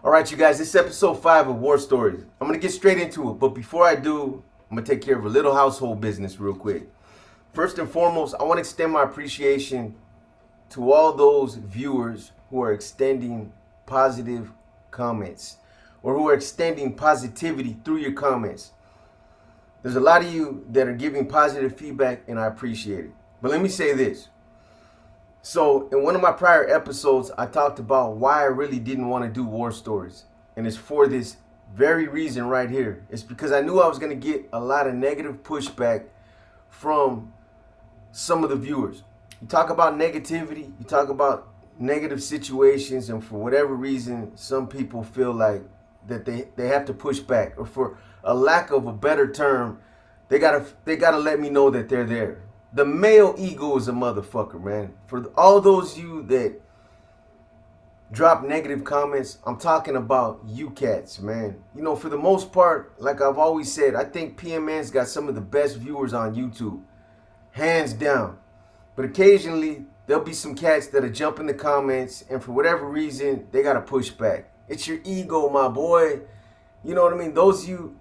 All right, you guys, this is episode 5 of War Stories. I'm going to get straight into it, but before I do, I'm going to take care of a little household business real quick. First and foremost, I want to extend my appreciation to all those viewers who are extending positive comments or who are extending positivity through your comments. There's a lot of you that are giving positive feedback, and I appreciate it. But let me say this. So in one of my prior episodes, I talked about why I really didn't want to do war stories. And it's for this very reason right here. It's because I knew I was going to get a lot of negative pushback from some of the viewers. You talk about negativity, you talk about negative situations, and for whatever reason, some people feel like that they have to push back, or for a lack of a better term, they gotta let me know that they're there. The male ego is a motherfucker, man. For all those you that drop negative comments, I'm talking about you cats, man. You know, for the most part, like I've always said, I think PMN's got some of the best viewers on YouTube. Hands down. But occasionally, there'll be some cats that'll jump in the comments, and for whatever reason, they gotta push back. It's your ego, my boy. You know what I mean? Those of you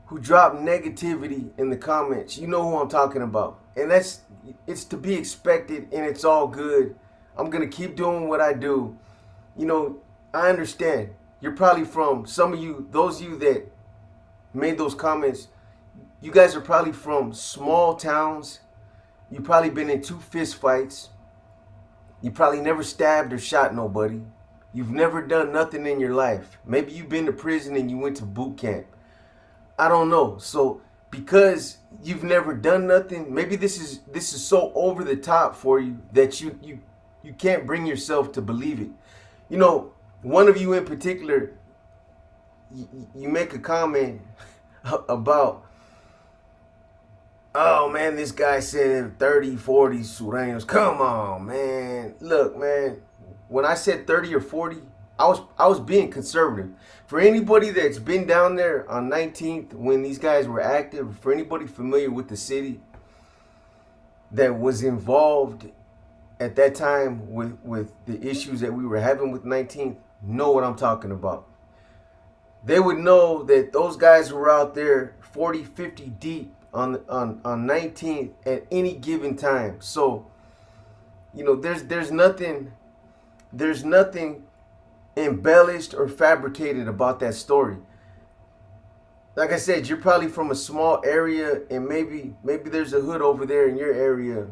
who drop negativity in the comments, you know who I'm talking about. And it's to be expected, and it's all good. I'm going to keep doing what I do. You know, I understand. You're probably from, some of you, those of you that made those comments, you guys are probably from small towns. You've probably been in 2 fist fights. You probably never stabbed or shot nobody. You've never done nothing in your life. Maybe you've been to prison and you went to boot camp. I don't know. So because you've never done nothing, maybe this is so over the top for you that you can't bring yourself to believe it. You know, one of you in particular, you make a comment about, oh man, this guy said 30, 40 sureños. Come on, man. Look, man, when I said 30 or 40, I was being conservative. For anybody that's been down there on 19th when these guys were active, for anybody familiar with the city that was involved at that time with the issues that we were having with 19th, know what I'm talking about. They would know that those guys were out there 40, 50 deep on 19th at any given time. So, you know, there's nothing embellished or fabricated about that story. Like I said, you're probably from a small area, and maybe there's a hood over there in your area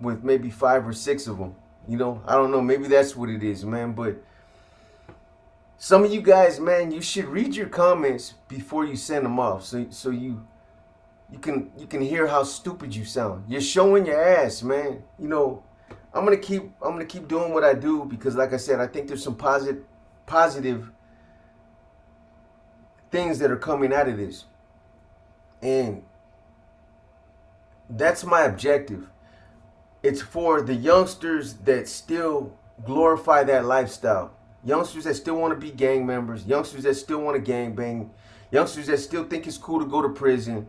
with maybe 5 or 6 of them. You know, I don't know, maybe that's what it is, man. But some of you guys, man, you should read your comments before you send them off, so you can hear how stupid you sound. You're showing your ass, man. You know, I'm gonna keep doing what I do because, like I said, I think there's some positive things that are coming out of this, and that's my objective. It's for the youngsters that still glorify that lifestyle, youngsters that still want to be gang members, youngsters that still want to gang bang, youngsters that still think it's cool to go to prison.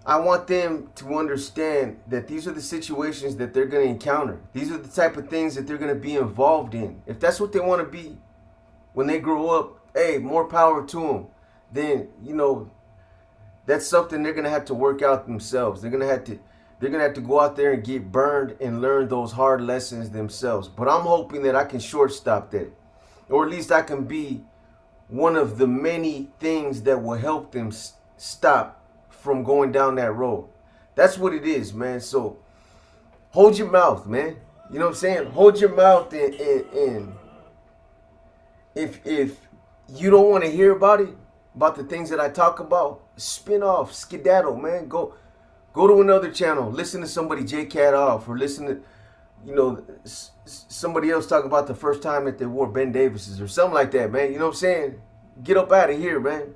I want them to understand that these are the situations that they're going to encounter. These are the type of things that they're going to be involved in. If that's what they want to be when they grow up, hey, more power to them. Then, you know, that's something they're going to have to work out themselves. They're going to have to go out there and get burned and learn those hard lessons themselves. But I'm hoping that I can shortstop that, or at least I can be one of the many things that will help them stop from going down that road. That's what it is, man. So hold your mouth, man. You know what I'm saying? Hold your mouth, and if you don't want to hear about it, about the things that I talk about, spin off, skedaddle, man. Go to another channel, listen to somebody J-Cat off, or listen to, you know, somebody else talk about the first time that they wore Ben Davis's or something like that, man. You know what I'm saying? Get up out of here, man.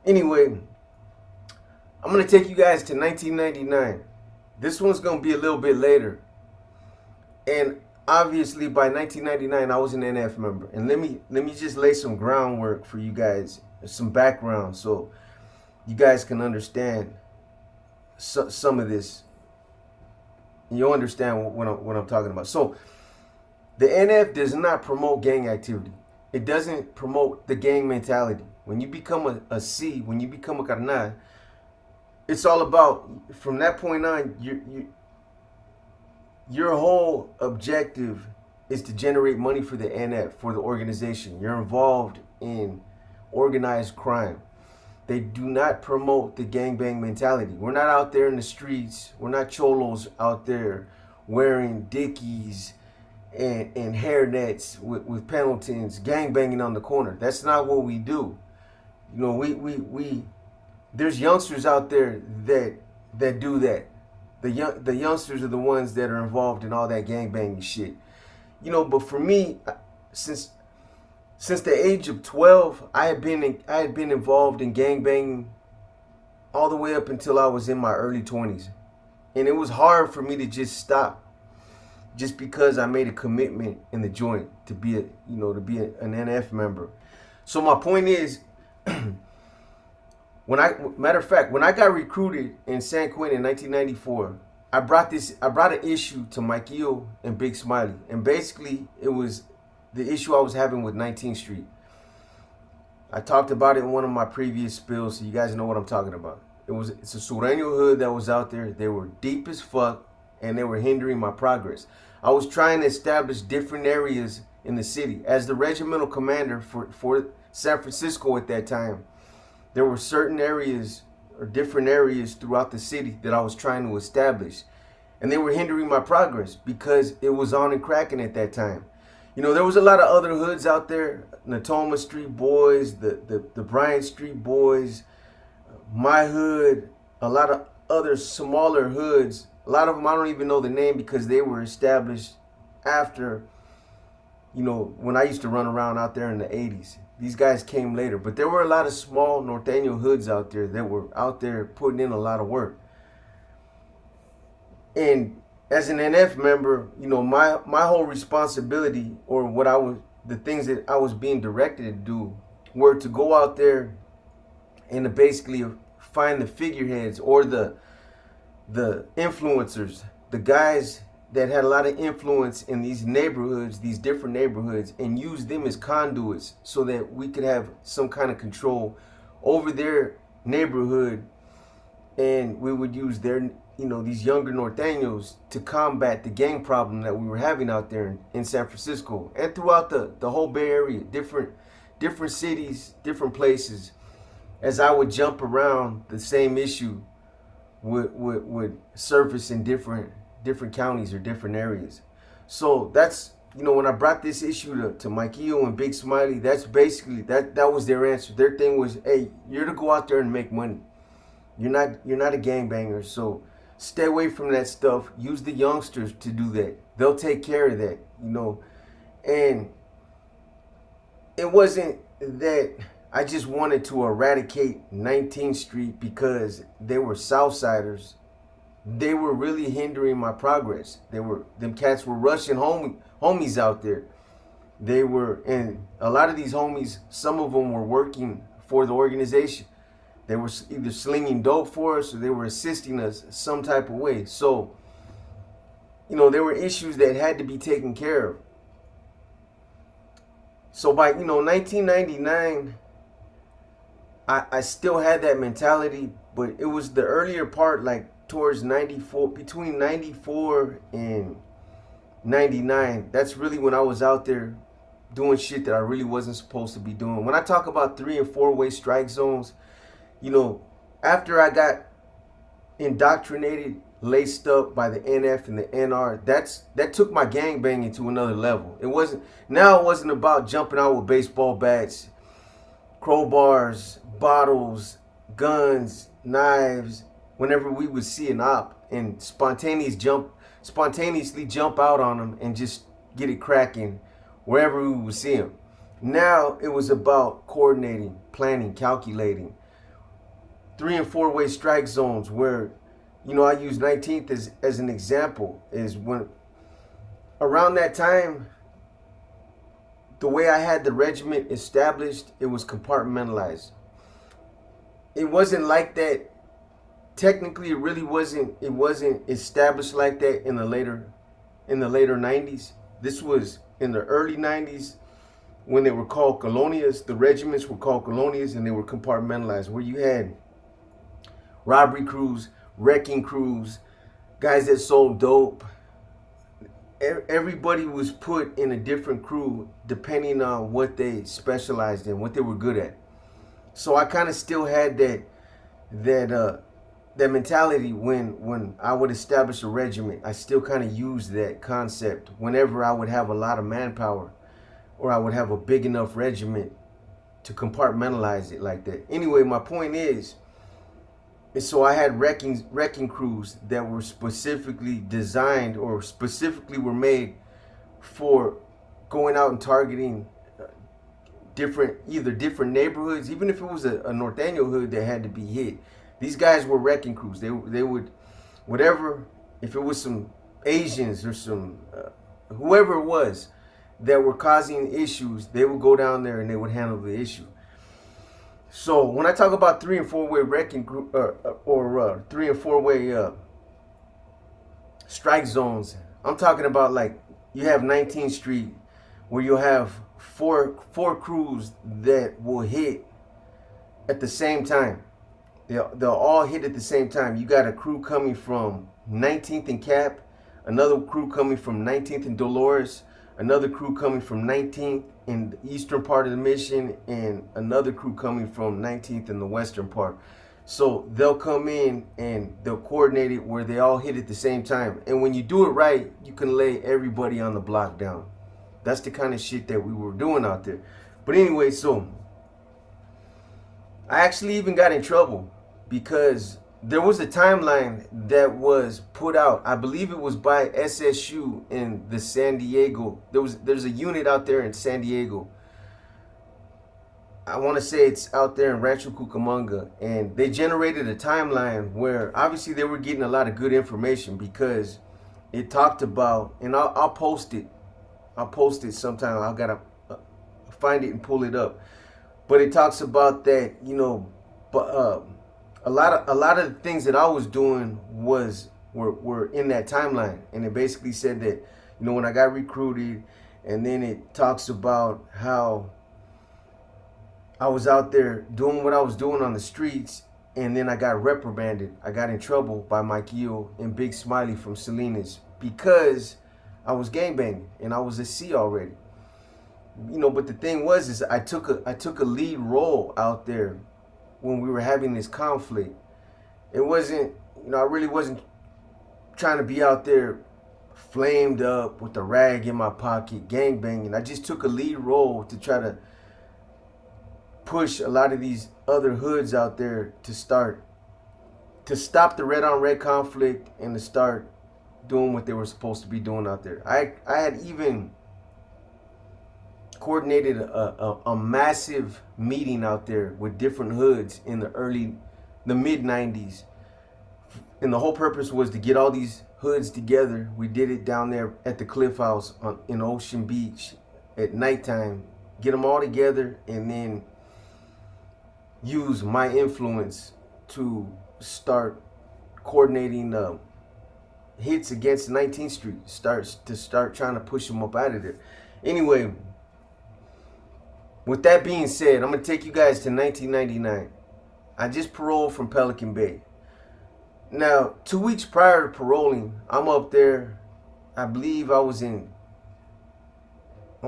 Anyway, I'm going to take you guys to 1999. This one's going to be a little bit later. And obviously by 1999, I was an NF member. And let me just lay some groundwork for you guys, some background, so you guys can understand some of this. You'll understand what I'm talking about. So the NF does not promote gang activity. it doesn't promote the gang mentality. When you become a C, when you become a carnal, it's all about, from that point on, your whole objective is to generate money for the NF, for the organization. You're involved in organized crime. They do not promote the gangbang mentality. We're not out there in the streets. We're not cholos out there wearing dickies and hairnets with Pendletons, gangbanging on the corner. That's not what we do. You know, there's youngsters out there that do that. The youngsters are the ones that are involved in all that gangbanging shit. You know, but for me, since the age of 12, I had been involved in gangbanging all the way up until I was in my early 20s. And it was hard for me to just stop, just because I made a commitment in the joint to be an NF member. So my point is, matter of fact, when I got recruited in San Quentin in 1994, I brought an issue to Mikey and Big Smiley, and basically it was the issue I was having with 19th Street. I talked about it in one of my previous spills, so you guys know what I'm talking about. It's a Sureño hood that was out there. They were deep as fuck, and they were hindering my progress. I was trying to establish different areas in the city. As the regimental commander for San Francisco at that time, there were certain areas or different areas throughout the city that I was trying to establish. And they were hindering my progress because it was on and cracking at that time. You know, there was a lot of other hoods out there. Natoma Street Boys, the Bryant Street Boys, my hood, a lot of other smaller hoods. A lot of them I don't even know the name because they were established after, you know, when I used to run around out there in the 80s. These guys came later. But there were a lot of small Norteño hoods out there that were out there putting in a lot of work. And as an NF member, you know, my whole responsibility, or the things that I was being directed to do, were to go out there and to basically find the figureheads or the influencers, the guys that had a lot of influence in these neighborhoods, these different neighborhoods, and use them as conduits so that we could have some kind of control over their neighborhood, and we would use their, you know, these younger Norteños to combat the gang problem that we were having out there in San Francisco and throughout the whole Bay Area, different cities, different places. As I would jump around, the same issue would surface in different counties or different areas. So that's, you know, when I brought this issue to Mikey and Big Smiley, that's basically that was their answer. Their thing was, hey, you're to go out there and make money. You're not a gangbanger, so stay away from that stuff. Use the youngsters to do that. They'll take care of that, you know. And it wasn't that I just wanted to eradicate 19th Street because they were Southsiders. They were really hindering my progress. Them cats were rushing homies out there. And a lot of these homies, some of them were working for the organization. They were either slinging dope for us or they were assisting us some type of way. So, you know, there were issues that had to be taken care of. So by, you know, 1999, I still had that mentality, but it was the earlier part, like towards 94, between 94 and 99. That's really when I was out there doing shit that I really wasn't supposed to be doing. When I talk about 3- and 4-way strike zones, you know, after I got indoctrinated, laced up by the NF and the NR, that took my gangbanging to another level. It wasn't about jumping out with baseball bats, crowbars, bottles, guns, knives, whenever we would see an op, and spontaneously jump out on them and just get it cracking wherever we would see them. Now it was about coordinating, planning, calculating. 3- and 4-way strike zones, where, you know, I use 19th as an example, is when around that time, the way I had the regiment established, it was compartmentalized. It wasn't like that. Technically, it really wasn't. It wasn't established like that in the later 90s. This was in the early 90s. when they were called colonias. The regiments were called colonias, and they were compartmentalized, where you had robbery crews, wrecking crews, guys that sold dope. Everybody was put in a different crew depending on what they specialized in, what they were good at. So I kind of still had that mentality when I would establish a regiment. I still kind of used that concept whenever I would have a lot of manpower, or I would have a big enough regiment to compartmentalize it like that. Anyway, my point is so I had wrecking crews that were specifically designed, or specifically were made for going out and targeting either different neighborhoods, even if it was a Norteño hood that had to be hit. These guys were wrecking crews. They would, whatever, if it was some Asians or some whoever it was that were causing issues, they would go down there and they would handle the issue. So when I talk about 3- and 4-way wrecking group, or 3- and 4-way strike zones, I'm talking about, like, you have 19th Street, where you'll have four crews that will hit at the same time. They'll all hit at the same time. You got a crew coming from 19th and Cap, another crew coming from 19th and Dolores, another crew coming from 19th in the eastern part of the mission, and another crew coming from 19th in the western part. So they'll come in and they'll coordinate it where they all hit at the same time. And when you do it right, you can lay everybody on the block down. That's the kind of shit that we were doing out there. But anyway, so I actually even got in trouble because there was a timeline that was put out. I believe it was by SSU in the San Diego. There's a unit out there in San Diego. I want to say it's out there in Rancho Cucamonga, and they generated a timeline where obviously they were getting a lot of good information, because it talked about, and I'll post it. I'll post it sometime. I gotta find it and pull it up. But it talks about that, you know, a lot of the things that I was doing were in that timeline. And it basically said that, you know, when I got recruited, and then it talks about how I was out there doing what I was doing on the streets, and then I got reprimanded. I got in trouble by Mike Yeo and Big Smiley from Salinas because I was gangbanging and I was a C already. You know, but the thing was, is I took a lead role out there when we were having this conflict. It wasn't, you know, I really wasn't trying to be out there flamed up with a rag in my pocket gangbanging. I just took a lead role to try to push a lot of these other hoods out there to stop the red on red conflict, and to start doing what they were supposed to be doing out there. I had even coordinated a massive meeting out there with different hoods in the mid 90s, and the whole purpose was to get all these hoods together. We did it down there at the Cliff House in Ocean Beach at nighttime. Get them all together, and then use my influence to start coordinating hits against 19th Street. Start trying to push them up out of there. Anyway, with that being said, I'm going to take you guys to 1999. I just paroled from Pelican Bay. Now, 2 weeks prior to paroling, I'm up there. I believe I want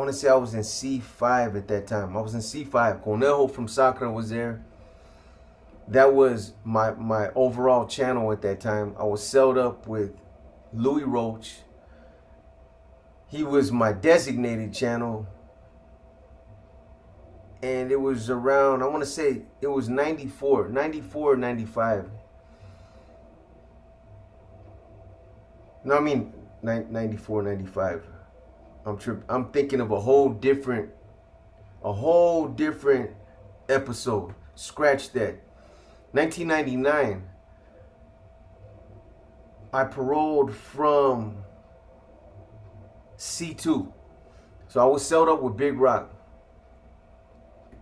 to say I was in C5 at that time. I was in C5. Conejo from Sacra was there. That was my overall channel at that time. I was celled up with Louis Roach. He was my designated channel. And it was around, I want to say it was 94 or 95. No, I mean 94, 95. I'm thinking of a whole different episode. Scratch that. 1999. I paroled from C2. So I was celled up with Big Rock.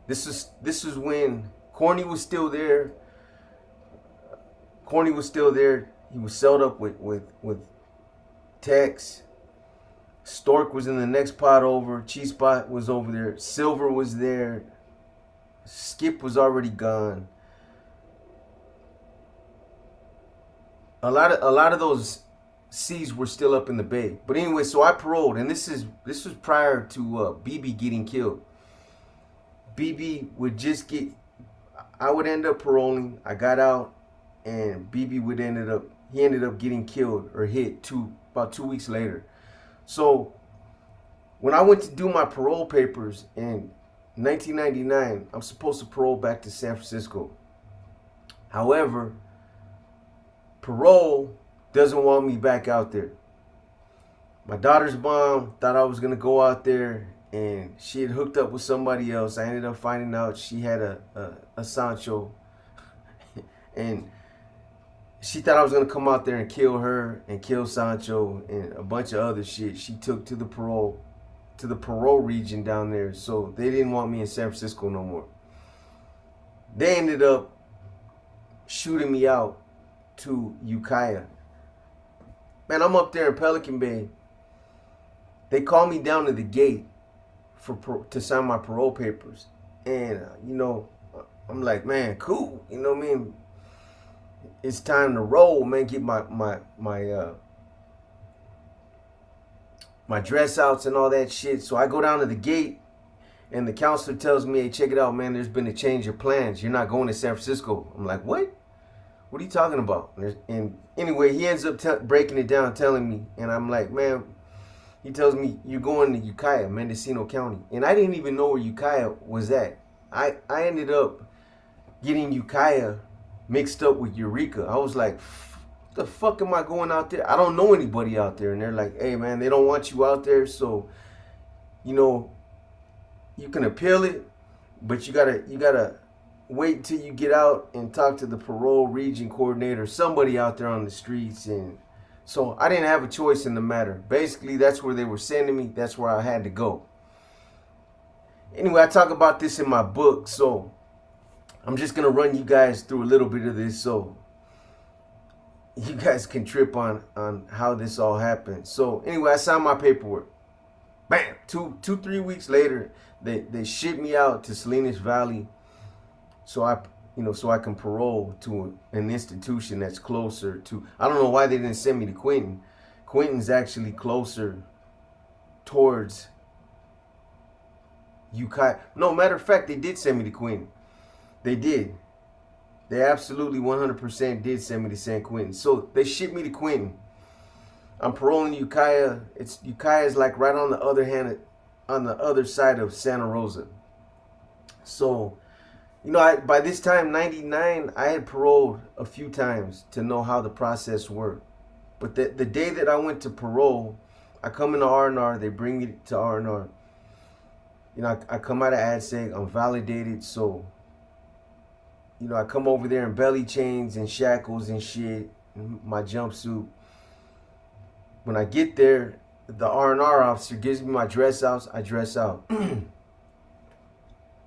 This is when Corny was still there. He was celled up with Tex. Stork was in the next pot over. Cheese Spot was over there. Silver was there. Skip was already gone. A lot of those C's were still up in the bay. But anyway, so I paroled, and this was prior to BB getting killed. BB would just get, I would end up paroling. I got out, and BB would ended up getting killed or hit about 2 weeks later. So when I went to do my parole papers in 1999, I'm supposed to parole back to San Francisco. However, parole doesn't want me back out there. My daughter's mom thought I was going to go out there, and she had hooked up with somebody else. I ended up finding out she had a Sancho, and she thought I was going to come out there and kill her and kill Sancho and a bunch of other shit. She took to the parole region down there, so they didn't want me in San Francisco no more. They ended up shooting me out to Ukiah. Man, I'm up there in Pelican Bay. They called me down to the gate to sign my parole papers, and you know, I'm like, man, cool. You know what I mean? It's time to roll, man. Get my dress outs and all that shit. So I go down to the gate, and the counselor tells me, hey, check it out, man. There's been a change of plans. You're not going to San Francisco. I'm like, what? What are you talking about? And anyway, he ends up breaking it down, telling me, and I'm like, man. He tells me, you're going to Ukiah, Mendocino County. And I didn't even know where Ukiah was at. I ended up getting Ukiah mixed up with Eureka. I was like, what the fuck am I going out there? I don't know anybody out there. And they're like, hey, man, they don't want you out there. So, you know, you can appeal it, but you gotta wait until you get out and talk to the parole region coordinator, somebody out there on the streets. And so I didn't have a choice in the matter. Basically, that's where they were sending me. That's where I had to go. Anyway, I talk about this in my book, so I'm just going to run you guys through a little bit of this so you guys can trip on how this all happened. So anyway, I signed my paperwork. Bam! 3 weeks later, they shipped me out to Salinas Valley so I can parole to an institution that's closer to. I don't know why they didn't send me to Quentin. Quentin's actually closer towards Ukiah. No, matter of fact, they did send me to Quentin. They did. They absolutely 100% did send me to San Quentin. So they shipped me to Quentin. I'm paroling Ukiah. Ukiah is like right on the other side of Santa Rosa. So, you know, by this time, 99, I had paroled a few times to know how the process worked. But the day that I went to parole, I come into R&R, they bring me to R&R. You know, I come out of ADSEG, I'm validated, so, you know, I come over there in belly chains and shackles and shit, and my jumpsuit. When I get there, the R&R officer gives me my dress outs, I dress out.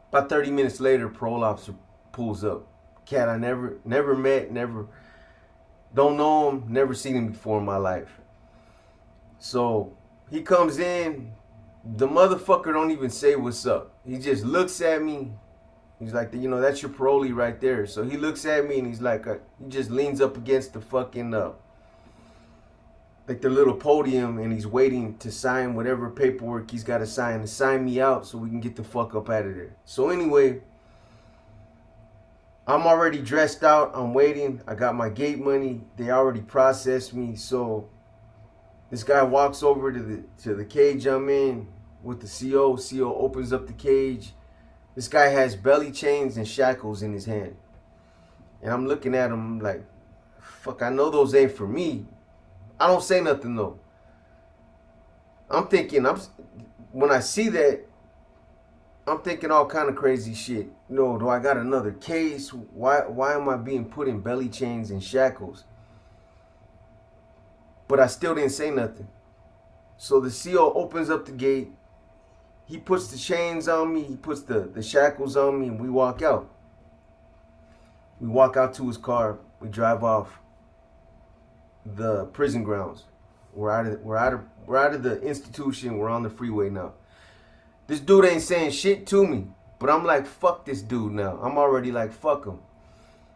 About 30 minutes later, parole officer pulls up. Cat I never met, don't know him, never seen him before in my life. So he comes in, the motherfucker don't even say what's up. He just looks at me. He's like, you know, that's your parolee right there. So he looks at me and he's like, he just leans up against the fucking, like the little podium, and he's waiting to sign whatever paperwork he's got to sign me out so we can get the fuck up out of there. So anyway, I'm already dressed out. I'm waiting. I got my gate money. They already processed me. So this guy walks over to the cage I'm in with the CO. CO opens up the cage. This guy has belly chains and shackles in his hand. And I'm looking at him, I'm like, fuck, I know those ain't for me. I don't say nothing though. I'm thinking, when I see that, I'm thinking all kind of crazy shit. You know, do I got another case? Why am I being put in belly chains and shackles? But I still didn't say nothing. So the CO opens up the gate. He puts the chains on me. He puts the shackles on me, and we walk out. We walk out to his car. We drive off the prison grounds. We're out of the institution. We're on the freeway now. This dude ain't saying shit to me, but I'm like, fuck this dude now. I'm already like, fuck him.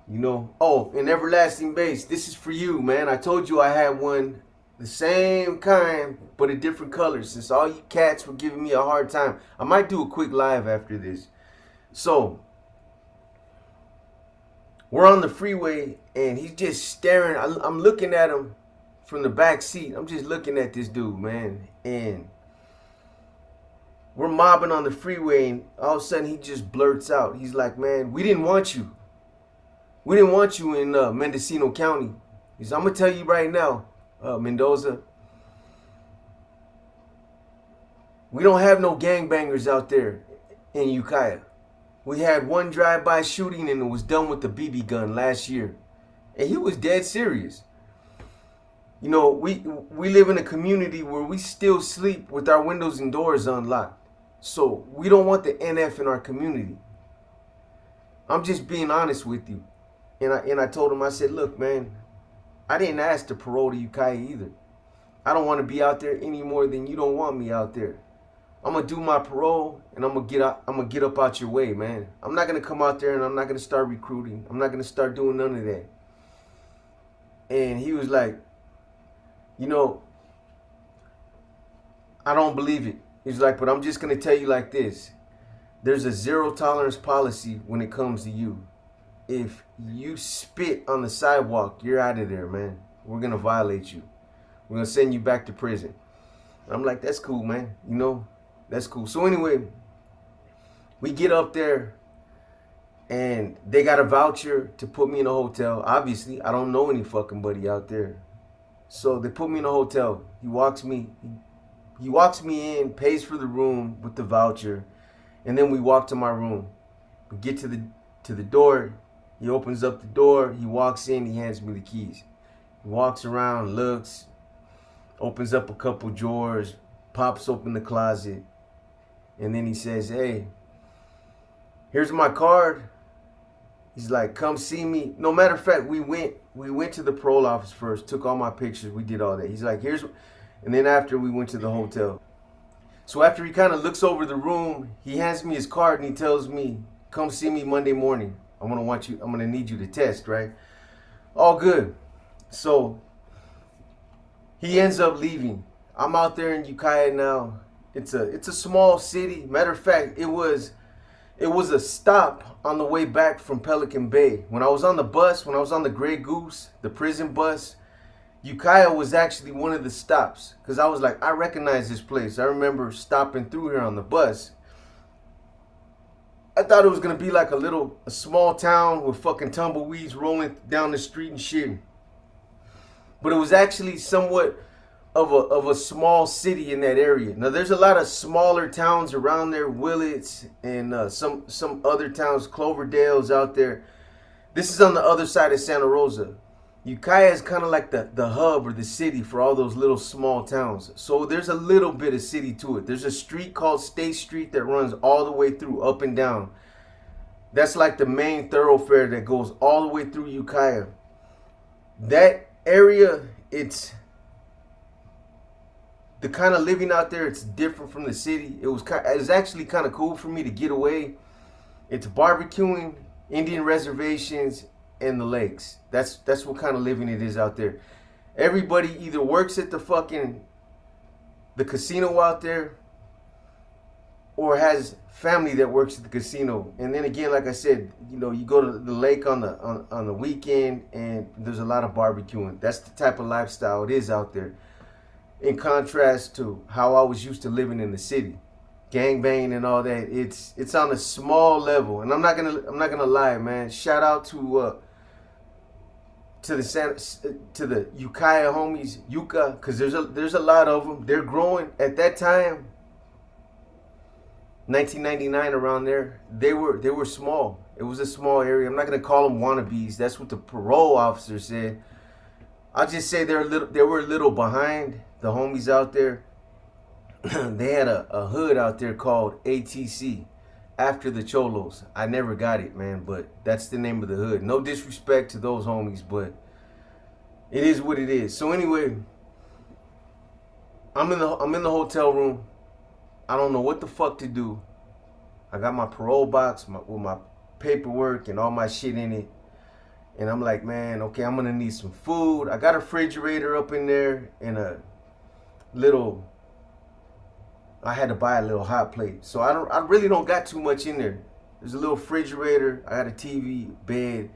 You know? Oh, and Everlasting Bass, this is for you, man. I told you I had one, the same kind, but a different color, since all you cats were giving me a hard time. I might do a quick live after this. So, we're on the freeway, and he's just staring. I'm looking at him from the back seat. I'm just looking at this dude, man. And we're mobbing on the freeway, and all of a sudden he just blurts out. He's like, man, we didn't want you. We didn't want you in Mendocino County. He's, I'm going to tell you right now, Mendoza, we don't have no gangbangers out there in Ukiah. We had one drive-by shooting, and it was done with the BB gun last year. And he was dead serious. You know, we live in a community where we still sleep with our windows and doors unlocked. So we don't want the NF in our community. I'm just being honest with you. And I told him, I said, look, man, I didn't ask to parole to Ukiah either. I don't want to be out there any more than you don't want me out there. I'm gonna do my parole, and I'm gonna get up out your way, man. I'm not gonna come out there, and I'm not gonna start recruiting. I'm not gonna start doing none of that. And he was like, you know, I don't believe it. He's like, but I'm just gonna tell you like this. There's a zero tolerance policy when it comes to you. If you spit on the sidewalk, you're out of there, man. We're gonna violate you. We're gonna send you back to prison. And I'm like, that's cool, man. You know, that's cool. So anyway, we get up there, and they got a voucher to put me in a hotel. Obviously, I don't know any fucking buddy out there. So they put me in a hotel. He walks me in, pays for the room with the voucher, and then we walk to my room. We get to the door. He opens up the door. He walks in. He hands me the keys. He walks around, looks, opens up a couple drawers, pops open the closet, and then he says, hey, here's my card. He's like, come see me. No matter of fact, we went to the parole office first, took all my pictures, we did all that. He's like, and then after we went to the hotel. So after he kind of looks over the room, he hands me his card and he tells me, come see me Monday morning. I'm gonna need you to test, right? All good. So he ends up leaving. I'm out there in Ukiah now. It's a small city. Matter of fact, it was a stop on the way back from Pelican Bay. When I was on the bus, when I was on the Grey Goose, the prison bus, Ukiah was actually one of the stops. Because I was like, I recognize this place. I remember stopping through here on the bus. I thought it was going to be like a small town with fucking tumbleweeds rolling down the street and shit. But it was actually somewhat of a small city in that area. Now there's a lot of smaller towns around there, Willits and some other towns, Cloverdale's out there. This is on the other side of Santa Rosa. Ukiah is kind of like the hub or the city for all those little small towns. So there's a little bit of city to it. There's a street called State Street that runs all the way through, up and down. That's like the main thoroughfare that goes all the way through Ukiah. That area, it's the kind of living out there, it's different from the city. It was actually kind of cool for me to get away. It's barbecuing, Indian reservations, and the lakes. That's what kind of living it is out there. Everybody either works at the casino out there, or has family that works at the casino. And then again, like I said, you know, you go to the lake on the weekend, and there's a lot of barbecuing. That's the type of lifestyle it is out there. In contrast to how I was used to living in the city, gangbanging and all that. It's on a small level, and I'm not gonna lie, man. Shout out to the Ukiah homies, Yuka, because there's a lot of them. They're growing. At that time, 1999, around there, they were small. It was a small area. I'm not gonna call them wannabes. That's what the parole officer said. I'll just say they were a little behind. The homies out there, they had a hood out there called ATC, after the Cholos. I never got it, man, but that's the name of the hood. No disrespect to those homies, but it is what it is. So anyway, I'm in the hotel room. I don't know what the fuck to do. I got my parole box with my paperwork and all my shit in it. And I'm like, man, okay, I'm gonna need some food. I got a refrigerator up in there and a little, I had to buy a little hot plate. So I really don't got too much in there. There's a little refrigerator. I got a TV, bed,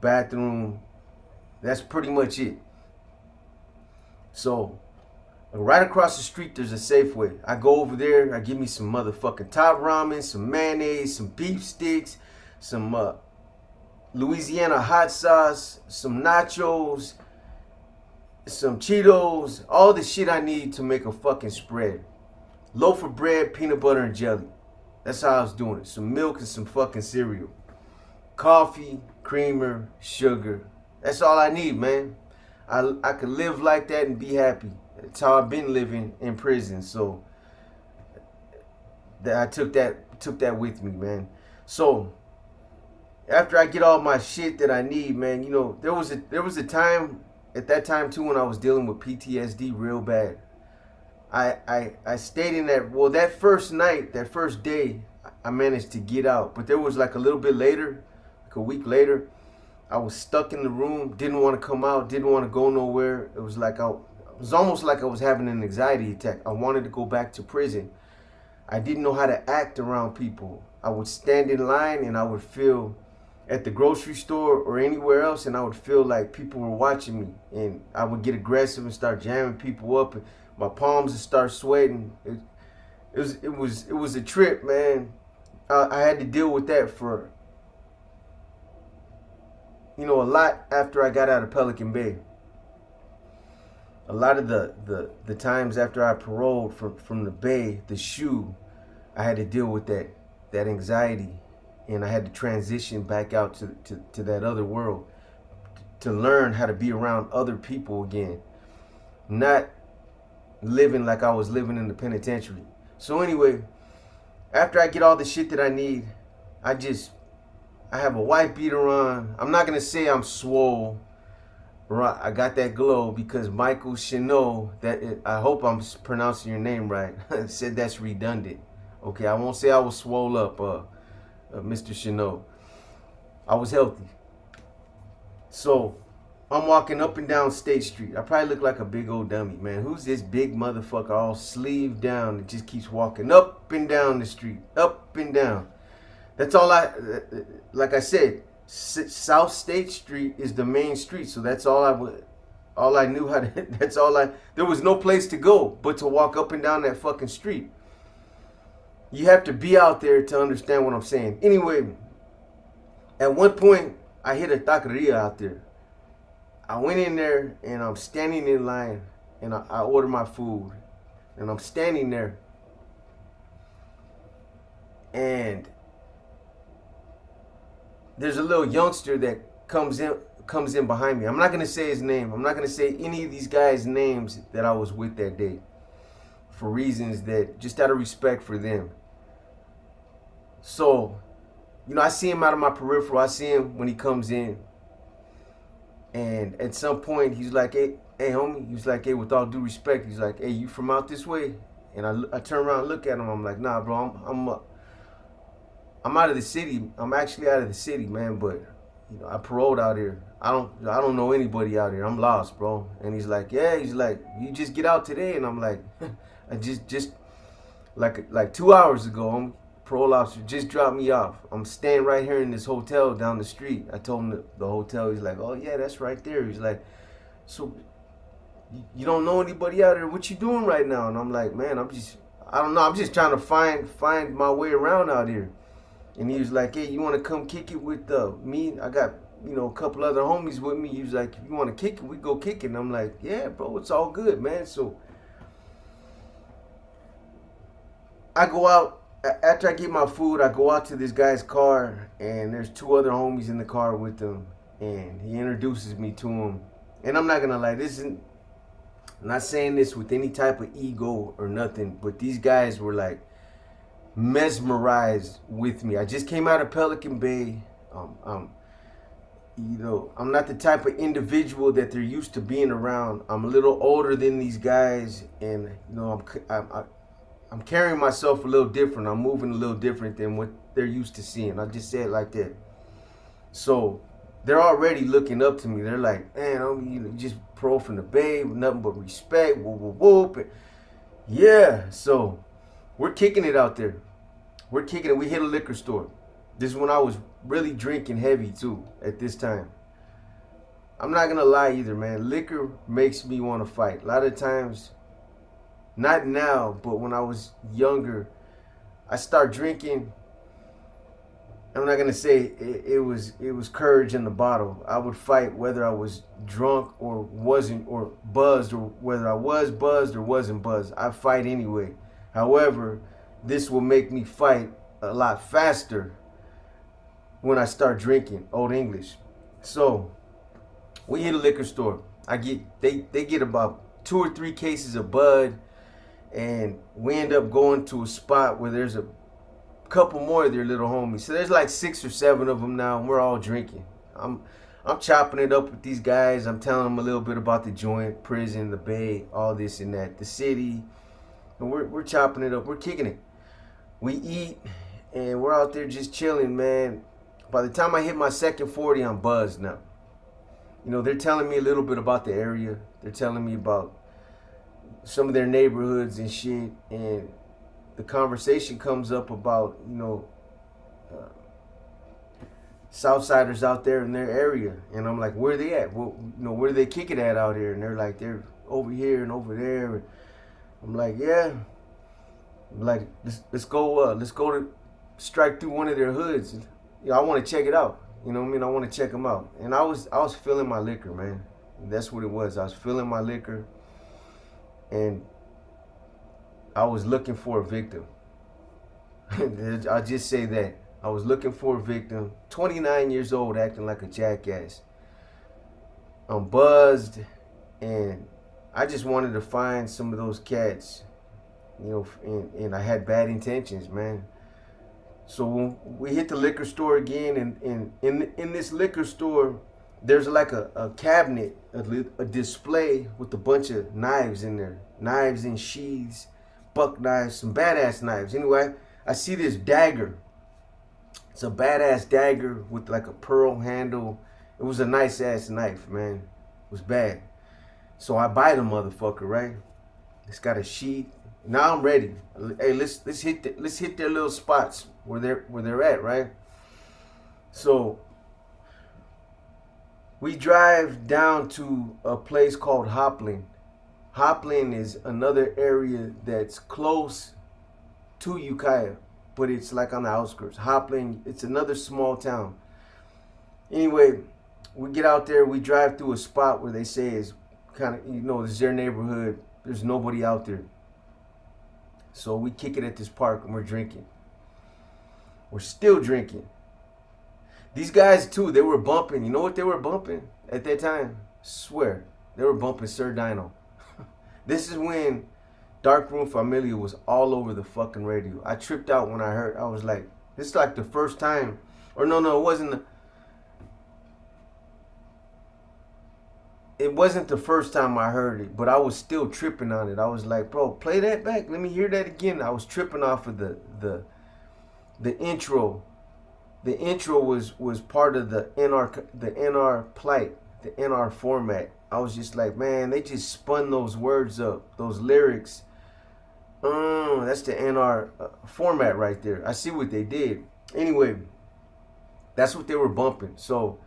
bathroom. That's pretty much it. So right across the street, there's a Safeway. I go over there. I get me some motherfucking top ramen, some mayonnaise, some beef sticks, some Louisiana hot sauce, some nachos, some Cheetos, all the shit I need to make a fucking spread. Loaf of bread, peanut butter, and jelly. That's how I was doing it. Some milk and some fucking cereal. Coffee, creamer, sugar. That's all I need, man. I could live like that and be happy. That's how I've been living in prison. So I took that with me, man. So after I get all my shit that I need, man, you know, there was a time at that time too when I was dealing with PTSD real bad. I stayed in that first night, that first day, I managed to get out. But there was like a little bit later, like a week later, I was stuck in the room, didn't want to come out, didn't want to go nowhere. It was almost like I was having an anxiety attack. I wanted to go back to prison. I didn't know how to act around people. I would stand in line and I would feel at the grocery store or anywhere else, and I would feel like people were watching me, and I would get aggressive and start jamming people up, and my palms would start sweating. It was a trip, man. I had to deal with that for, you know, a lot after I got out of Pelican Bay. A lot of the times after I paroled from the Bay, the SHU, I had to deal with that anxiety, and I had to transition back out to that other world to learn how to be around other people again, not living like I was living in the penitentiary. So anyway, after I get all the shit that I need, I have a white beater on. I'm not gonna say I'm swole. Right, I got that glow because Michael Chanel, I hope I'm pronouncing your name right, said that's redundant. Okay, I won't say I was swole up, Mr. Chanel. I was healthy. So I'm walking up and down State Street. I probably look like a big old dummy, man. Who's this big motherfucker all sleeved down that just keeps walking up and down the street, up and down? That's all like I said, South State Street is the main street, so that's all I knew how to, there was no place to go but to walk up and down that fucking street. You have to be out there to understand what I'm saying. Anyway, at one point, I hit a taqueria out there. I went in there and I'm standing in line and I order my food and I'm standing there and there's a little youngster that comes in behind me. I'm not gonna say his name. I'm not gonna say any of these guys' names that I was with that day, for reasons that just out of respect for them. So, you know, I see him out of my peripheral. I see him when he comes in, and at some point he's like, hey homie. He's like, hey, with all due respect, he's like, hey, you from out this way? And I turn around and look at him. I'm like, nah, bro, I'm out of the city. I'm actually out of the city, man, but you know, I paroled out here. I don't know anybody out here. I'm lost, bro. And he's like, yeah, he's like, you just get out today? And I'm like, I just like 2 hours ago, parole officer just dropped me off. I'm staying right here in this hotel down the street. I told him the hotel. He's like, oh yeah, that's right there. He's like, so you don't know anybody out here? What you doing right now? And I'm like, man, I don't know. I'm just trying to find my way around out here. And he was like, hey, you want to come kick it with me? I got, you know, a couple other homies with me. He was like, if you want to kick it, we go kick it. And I'm like, yeah, bro, it's all good, man. So I go out. After I get my food, I go out to this guy's car. And there's two other homies in the car with him. And he introduces me to him. And I'm not going to lie, I'm not saying this with any type of ego or nothing. But these guys were like, mesmerized with me. I just came out of Pelican Bay. I'm not the type of individual that they're used to being around. I'm a little older than these guys, and I'm carrying myself a little different. I'm moving a little different than what they're used to seeing. I just say it like that. So they're already looking up to me. They're like, man, I'm just pro from the Bay, nothing but respect. Whoop, whoop, whoop. Yeah. So we're kicking it out there. We're kicking it. We hit a liquor store. This is when I was really drinking heavy too at this time. I'm not gonna lie either, man. Liquor makes me want to fight. A lot of times, not now, but when I was younger, I start drinking. I'm not gonna say it was courage in the bottle. I would fight whether I was drunk or wasn't, or buzzed, or whether I was buzzed or wasn't buzzed. I fight anyway. However, this will make me fight a lot faster when I start drinking Old English. So we hit a liquor store. They get about 2 or 3 cases of Bud, and we end up going to a spot where there's a couple more of their little homies. So there's like 6 or 7 of them now, and we're all drinking. I'm chopping it up with these guys. I'm telling them a little bit about the joint, prison, the Bay, all this and that, the city, and we're chopping it up. We're kicking it. We eat, and we're out there just chilling, man. By the time I hit my second 40, I'm buzzed now. They're telling me a little bit about the area. They're telling me about some of their neighborhoods and shit. And the conversation comes up about, Southsiders out there in their area. And I'm like, where are they at? Well, where do they kick it at out here? And they're like, they're over here and over there. And I'm like, yeah. I'm like, let's go to strike through one of their hoods. I want to check it out. You know what I mean? I want to check them out. And I was feeling my liquor, man. That's what it was. I was feeling my liquor, and I was looking for a victim. I'll just say that. I was looking for a victim. 29 years old, acting like a jackass. I'm buzzed, and I just wanted to find some of those cats, and I had bad intentions, man. So when we hit the liquor store again, and in this liquor store, there's like a cabinet, a display with a bunch of knives in there. Knives and sheaths, buck knives, some badass knives. Anyway, I see this dagger. It's a badass dagger with like a pearl handle. It was a nice ass knife, man. It was bad. So I buy the motherfucker, right? It's got a sheath. Now I'm ready. Hey, let's hit their little spots where they're at, right? So we drive down to a place called Hopling. Hopling is another area that's close to Ukiah, but it's like on the outskirts. Hopling, it's another small town. Anyway, we get out there, we drive through a spot where they say is kind of, it's their neighborhood. There's nobody out there. So we kick it at this park and we're drinking. We're still drinking. These guys too, they were bumping. You know what they were bumping at that time? Swear. They were bumping Sir Dino. This is when Dark Room Familia was all over the fucking radio. I tripped out when I heard. I was like, this is like the first time. Or no, it wasn't. It wasn't the first time I heard it, but I was still tripping on it. I was like, bro, play that back. Let me hear that again. I was tripping off of the intro. The intro was part of the NR plight, the NR format. I was just like, man, they just spun those words up, those lyrics. That's the NR format right there. I see what they did. Anyway, that's what they were bumping. So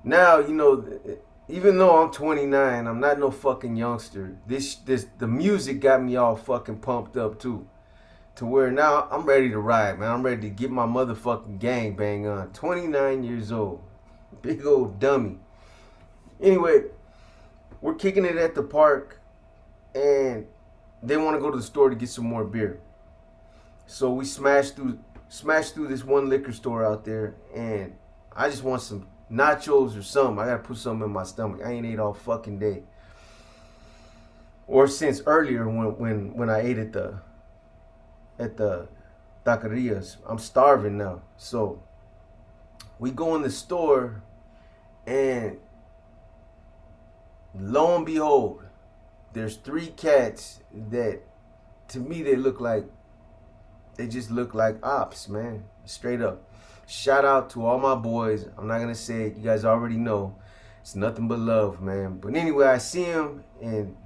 now, even though I'm 29, I'm not no fucking youngster. The music got me all fucking pumped up too. To where now I'm ready to ride, man. I'm ready to get my motherfucking gang bang on. 29 years old. Big old dummy. Anyway, we're kicking it at the park, and they want to go to the store to get some more beer. So we smash through this one liquor store out there, and I just want some nachos or something. I gotta put something in my stomach. I ain't ate all fucking day. Or since earlier when I ate at the taquerias. I'm starving now. So we go in the store, And lo and behold, there's 3 cats that, to me, they just look like Opps, man. Straight up. Shout out to all my boys. I'm not gonna say it. You guys already know. It's nothing but love, man. But anyway, I see them, and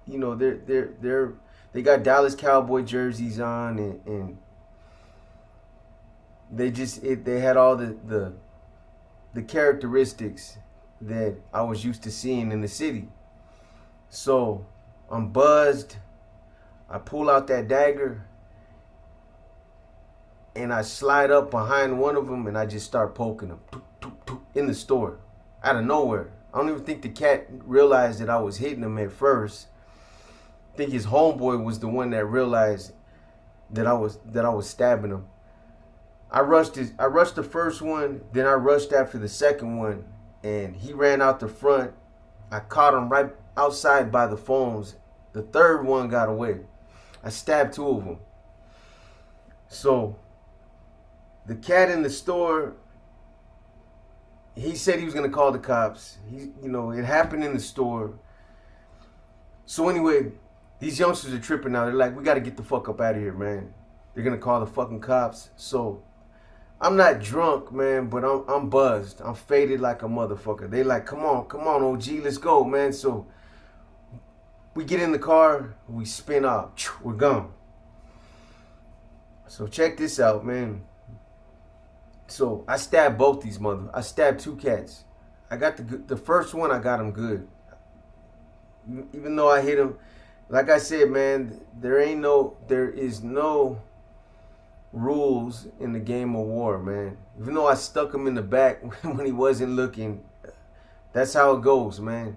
you know they got Dallas Cowboy jerseys on, and they had all the characteristics that I was used to seeing in the city. So I'm buzzed. I pull out that dagger, and I slide up behind one of them, and I just start poking him in the store, out of nowhere. I don't even think the cat realized that I was hitting him at first. I think his homeboy was the one that realized that I was stabbing him. I rushed the first one, then I rushed after the second one, and he ran out the front. I caught him right outside by the phones. The third one got away. I stabbed 2 of them. So the cat in the store, he said he was gonna call the cops. It happened in the store. So anyway, these youngsters are tripping now. They're like, we gotta get the fuck up out of here, man. They're gonna call the fucking cops. So I'm not drunk, man, but I'm buzzed. I'm faded like a motherfucker. They like, come on, OG, let's go, man. So we get in the car, we spin off, we're gone. So check this out, man. So I stabbed both these I stabbed 2 cats. I got the first one, I got him good. Even though I hit him, like I said, man, there is no rules in the game of war, man. Even though I stuck him in the back when he wasn't looking, that's how it goes, man.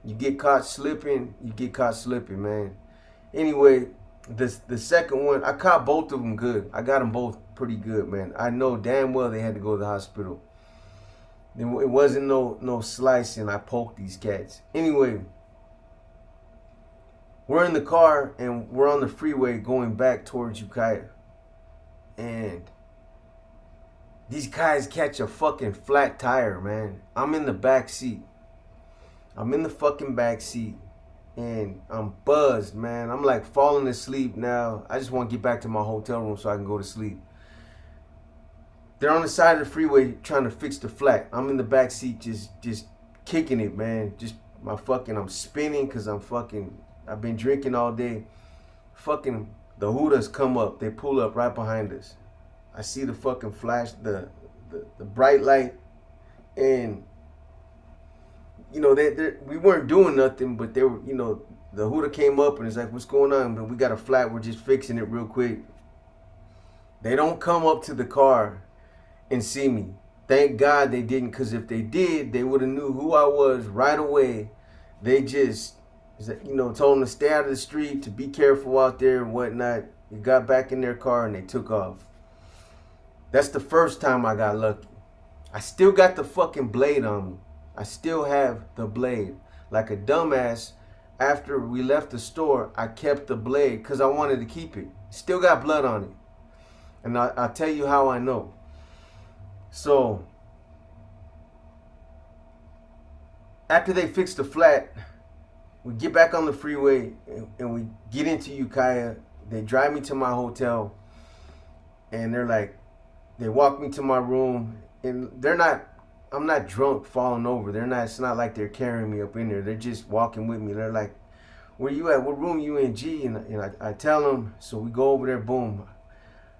You get caught slipping, man. Anyway, the second one, I caught both of them good. I got them both pretty good, man. I know damn well they had to go to the hospital. It wasn't no slicing. I poked these cats. Anyway, we're in the car and we're on the freeway going back towards Ukiah. And these guys catch a fucking flat tire, man. I'm in the back seat. I'm in the fucking back seat, and I'm buzzed, man. I'm like falling asleep now. I just want to get back to my hotel room so I can go to sleep. They're on the side of the freeway trying to fix the flat. I'm in the back seat just kicking it, man. I'm spinning because I've been drinking all day. Fucking the Hoodas come up. They pull up right behind us. I see the fucking flash, the bright light, and we weren't doing nothing, but they were, the Hooda came up and it's like, what's going on? But we got a flat, we're just fixing it real quick. They don't come up to the car and see me. Thank God they didn't, because if they did, they would have knew who I was right away. They just, told them to stay out of the street, to be careful out there and whatnot. They got back in their car and they took off. That's the first time I got lucky. I still got the fucking blade on me. I still have the blade. Like a dumbass, after we left the store, I kept the blade because I wanted to keep it. Still got blood on it. And I'll tell you how I know. So, after they fixed the flat, we get back on the freeway and we get into Ukiah. They drive me to my hotel. And they walk me to my room. And I'm not drunk falling over. It's not like they're carrying me up in there. They're just walking with me. They're like, where you at? What room you in, G? And I tell them. So we go over there, boom.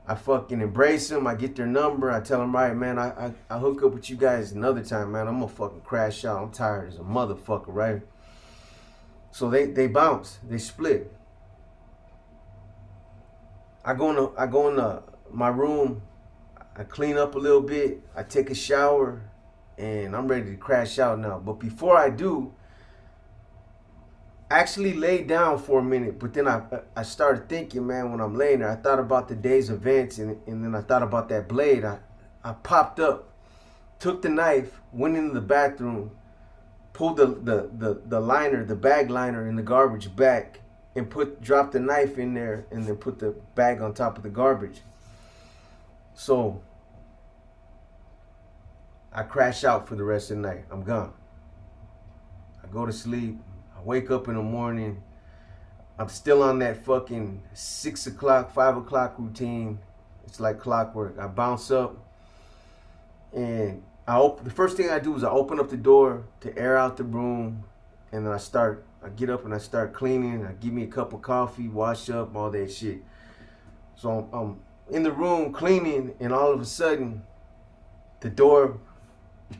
I fucking embrace them. I get their number. I tell them, right, man, I hook up with you guys another time, man. I'm gonna fucking crash out. I'm tired as a motherfucker, right? So they bounce. They split. I go in my room. I clean up a little bit. I take a shower. And I'm ready to crash out now. But before I do, I actually laid down for a minute. But then I started thinking, man, when I'm laying there, I thought about the day's events. And then I thought about that blade. I popped up, took the knife, went into the bathroom, pulled the liner, the bag liner in the garbage back, and dropped the knife in there, and then put the bag on top of the garbage. So I crash out for the rest of the night. I'm gone. I go to sleep. I wake up in the morning. I'm still on that fucking 6 o'clock, 5 o'clock routine. It's like clockwork. I bounce up, and the first thing I do is I open up the door to air out the room, and then I get up and I start cleaning. I give me a cup of coffee, wash up, all that shit. So I'm in the room cleaning, and all of a sudden, the door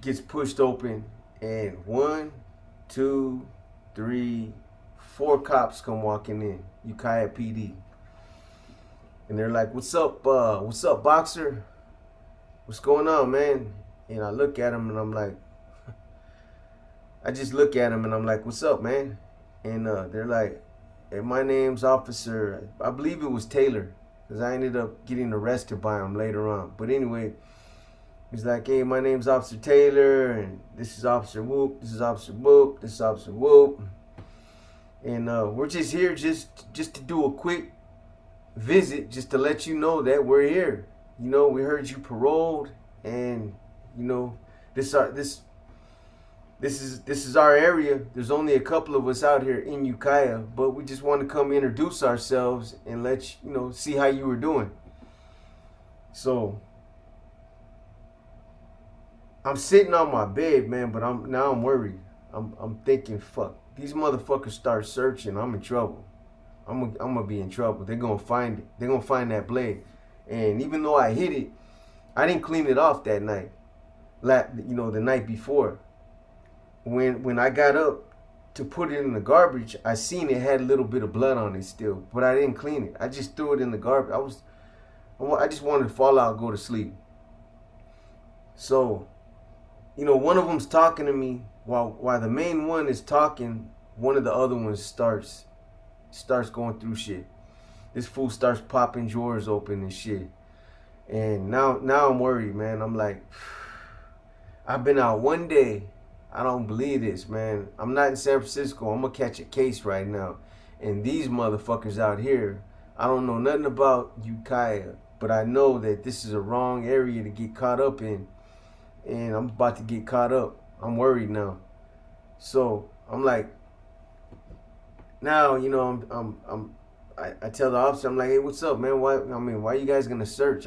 gets pushed open, and 1, 2, 3, 4 cops come walking in, Ukiah PD. And they're like, what's up, boxer? What's going on, man? And I look at him and I'm like, I just look at him and I'm like, what's up, man? And they're like, hey, my name's Officer, I believe it was Taylor, because I ended up getting arrested by him later on. But anyway, he's like, hey, my name's Officer Taylor, and this is Officer Whoop, this is Officer Whoop, this is Officer Whoop. And we're just here just to do a quick visit, just to let you know that we're here. You know, we heard you paroled, and you know, this is our area. There's only a couple of us out here in Ukiah, but we just want to come introduce ourselves and let you know, see how you were doing. So I'm sitting on my bed, man, but I'm worried. I'm thinking, fuck, these motherfuckers start searching, I'm in trouble. I'm gonna be in trouble. They're gonna find it. They're gonna find that blade. And even though I hit it, I didn't clean it off that night. You know, the night before. When I got up to put it in the garbage, I seen it had a little bit of blood on it still, but I didn't clean it. I just threw it in the garbage. I just wanted to fall out, go to sleep. So, you know, one of them's talking to me while the main one is talking. One of the other ones starts going through shit. This fool starts popping drawers open and shit. And now I'm worried, man. I'm like, I've been out one day. I don't believe this, man. I'm not in San Francisco. I'm gonna catch a case right now. And these motherfuckers out here, I don't know nothing about Ukiah, but I know that this is a wrong area to get caught up in. And I'm about to get caught up. I'm worried now. So I'm like, now, you know, I tell the officer, I'm like, hey, what's up, man? Why you guys gonna search?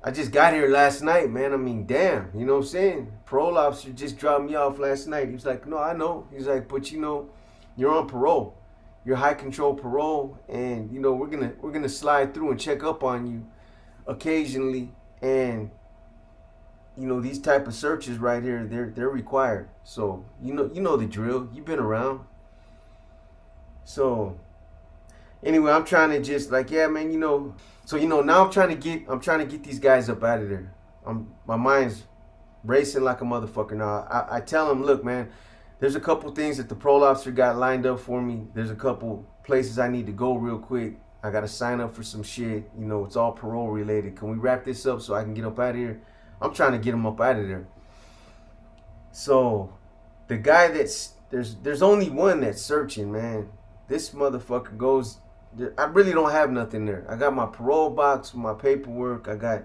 I just got here last night, man. I mean, damn, you know what I'm saying? Parole officer just dropped me off last night. He was like, no, I know. He's like, but you know, you're on parole. You're high control parole, and you know, we're gonna slide through and check up on you occasionally, and you know, these type of searches right here, they're required. So you know the drill. You've been around. So anyway, I'm trying to just like, yeah, man, you know. So you know, now I'm trying to get these guys up out of there. My mind's racing like a motherfucker now. I tell them, look, man, there's a couple things that the parole officer got lined up for me. There's a couple places I need to go real quick. I gotta sign up for some shit. You know, it's all parole related. Can we wrap this up so I can get up out of here? I'm trying to get them up out of there. So the guy there's only one that's searching, man. This motherfucker goes, I really don't have nothing there. I got my parole box with my paperwork. I got,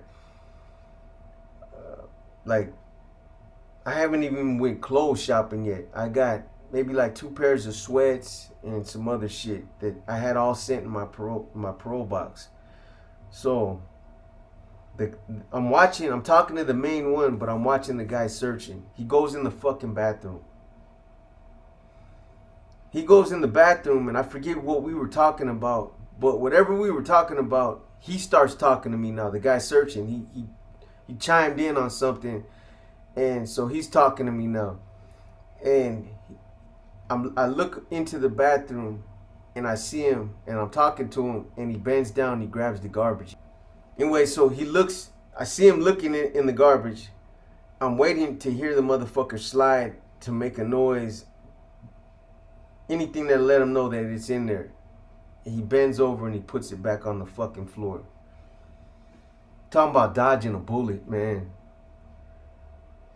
like, I haven't even went clothes shopping yet. I got maybe like 2 pairs of sweats and some other shit that I had all sent in my parole box. So I'm talking to the main one, but I'm watching the guy searching. He goes in the fucking bathroom. He goes in the bathroom, and I forget what we were talking about, but whatever we were talking about, he starts talking to me now. The guy searching, he chimed in on something, and so he's talking to me now. And I look into the bathroom, and I see him, and I'm talking to him, and he bends down, and he grabs the garbage. Anyway, so he looks, I see him looking in the garbage. I'm waiting to hear the motherfucker slide to make a noise. Anything that'll let him know that it's in there. He bends over and he puts it back on the fucking floor. Talking about dodging a bullet, man.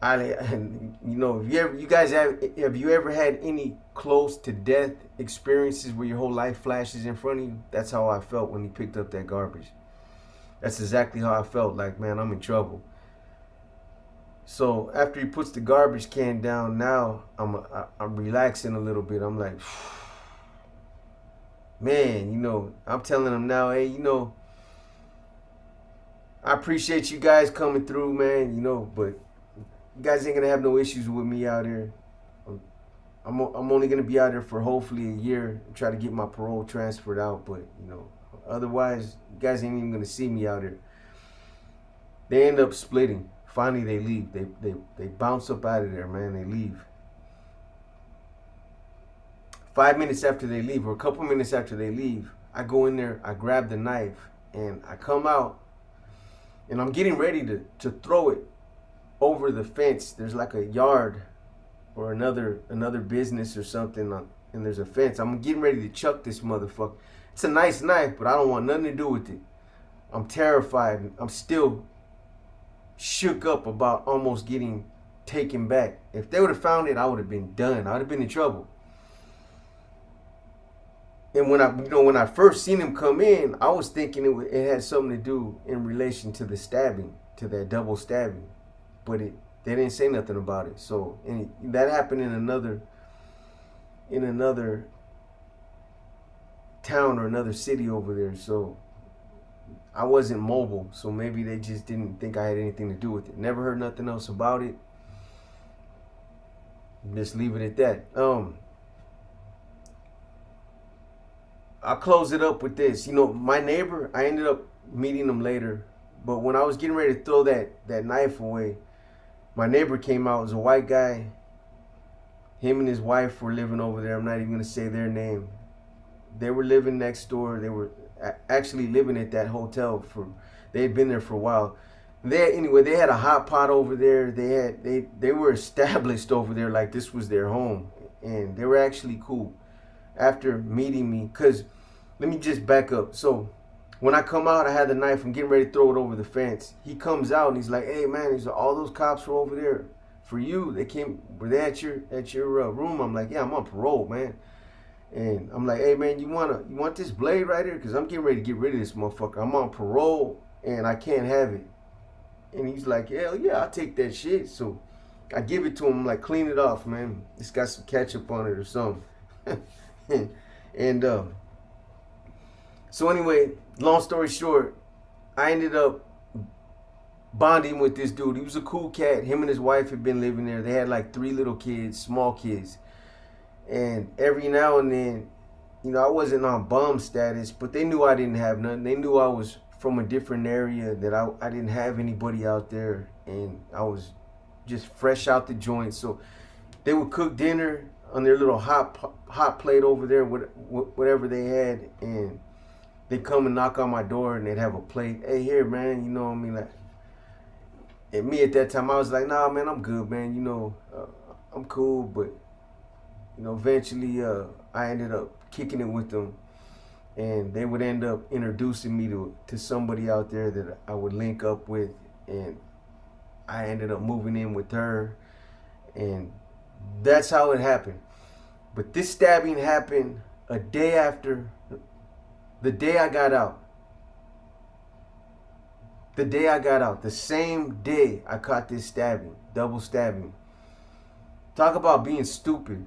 You know, have you ever had any close to death experiences where your whole life flashes in front of you? That's how I felt when he picked up that garbage. That's exactly how I felt. Like, man, I'm in trouble. So after he puts the garbage can down, now I'm relaxing a little bit. I'm like, man, I'm telling him now, hey, I appreciate you guys coming through, man, but you guys ain't gonna have no issues with me out here. I'm only gonna be out here for hopefully a year and try to get my parole transferred out, but otherwise, you guys ain't even gonna see me out here. They end up splitting. Finally, they leave. They bounce up out of there, man. They leave. 5 minutes after they leave, or a couple minutes after they leave, I go in there, I grab the knife, and I come out, and I'm getting ready to throw it over the fence. There's like a yard or another business or something, and there's a fence. I'm getting ready to chuck this motherfucker. It's a nice knife, but I don't want nothing to do with it. I'm terrified. I'm still shook up about almost getting taken back. If they would have found it, I would have been done. I would have been in trouble. And when I first seen him come in, I was thinking it had something to do in relation to the stabbing, to that double stabbing, but they didn't say nothing about it. So that happened in another town or another city over there. So I wasn't mobile, so maybe they just didn't think I had anything to do with it. Never heard nothing else about it. Just leave it at that. I'll close it up with this. My neighbor, I ended up meeting him later, but when I was getting ready to throw that knife away, my neighbor came out. It was a white guy. Him and his wife were living over there. I'm not even going to say their name. They were living next door. They were actually living at that hotel they had been there for a while. They had a hot pot over there. They were established over there like this was their home, and they were actually cool after meeting me. Cause let me just back up. So when I come out, I had the knife. I'm getting ready to throw it over the fence. He comes out and he's like, "Hey man, all those cops were over there for you. Were they at your room?" I'm like, "Yeah, I'm on parole, man." And I'm like, "Hey man, you want this blade right here? Cause I'm getting ready to get rid of this motherfucker. I'm on parole and I can't have it." And he's like, "Hell yeah, I'll take that shit." So I give it to him. I'm like, "Clean it off, man. It's got some ketchup on it or something." And so anyway, long story short, I ended up bonding with this dude. He was a cool cat. Him and his wife had been living there. They had like 3 little kids, small kids. And every now and then, I wasn't on bum status, but they knew I didn't have nothing. They knew I was from a different area, that I didn't have anybody out there, and I was just fresh out the joint. So they would cook dinner on their little hot plate over there, whatever they had, and they come and knock on my door, and they'd have a plate. "Hey, here, man," you know what I mean? Like, and me at that time, I was like, "Nah, man, I'm good, man. I'm cool." But eventually, I ended up kicking it with them, and they would end up introducing me to somebody out there that I would link up with, and I ended up moving in with her, and that's how it happened. But this stabbing happened a day after the day I got out. The day I got out, the same day I caught this stabbing, double stabbing. Talk about being stupid.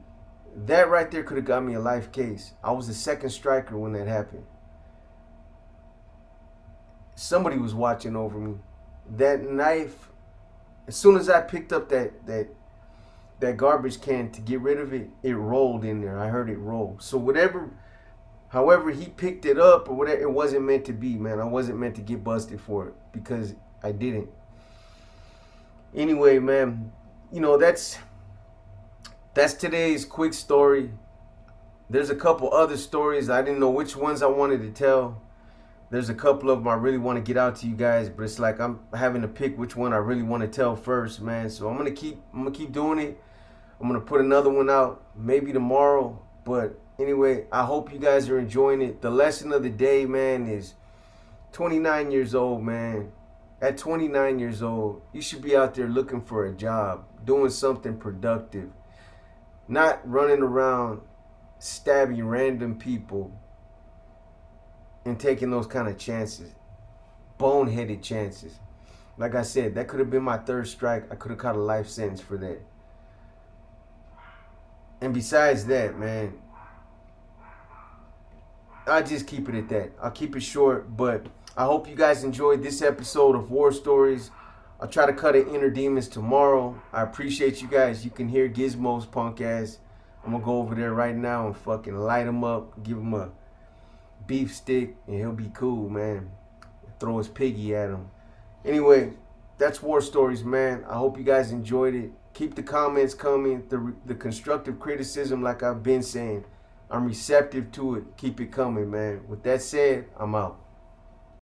That right there could have got me a life case. I was the second striker when that happened. Somebody was watching over me. That knife, as soon as I picked up that garbage can to get rid of it, it rolled in there. I heard it roll. So however he picked it up or whatever, it wasn't meant to be, man. I wasn't meant to get busted for it because I didn't. Anyway, man, that's today's quick story. There's a couple other stories. I didn't know which ones I wanted to tell. There's a couple of them I really want to get out to you guys, but it's like I'm having to pick which one I really want to tell first, man. So I'm gonna keep doing it. I'm gonna put another one out maybe tomorrow. But anyway, I hope you guys are enjoying it. The lesson of the day, man, is 29 years old, man. At 29 years old, you should be out there looking for a job, doing something productive, not running around stabbing random people and taking those kind of chances, boneheaded chances. Like I said, that could have been my third strike. I could have caught a life sentence for that. And besides that, man, I'll just keep it at that. I'll keep it short, but I hope you guys enjoyed this episode of War Stories. I'll try to cut an Inner Demons tomorrow. I appreciate you guys. You can hear Gizmo's punk ass. I'm going to go over there right now and fucking light him up, give him a beef stick, and he'll be cool, man. Throw his piggy at him. Anyway, that's War Stories, man. I hope you guys enjoyed it. Keep the comments coming, the constructive criticism, like I've been saying. I'm receptive to it. Keep it coming, man. With that said, I'm out.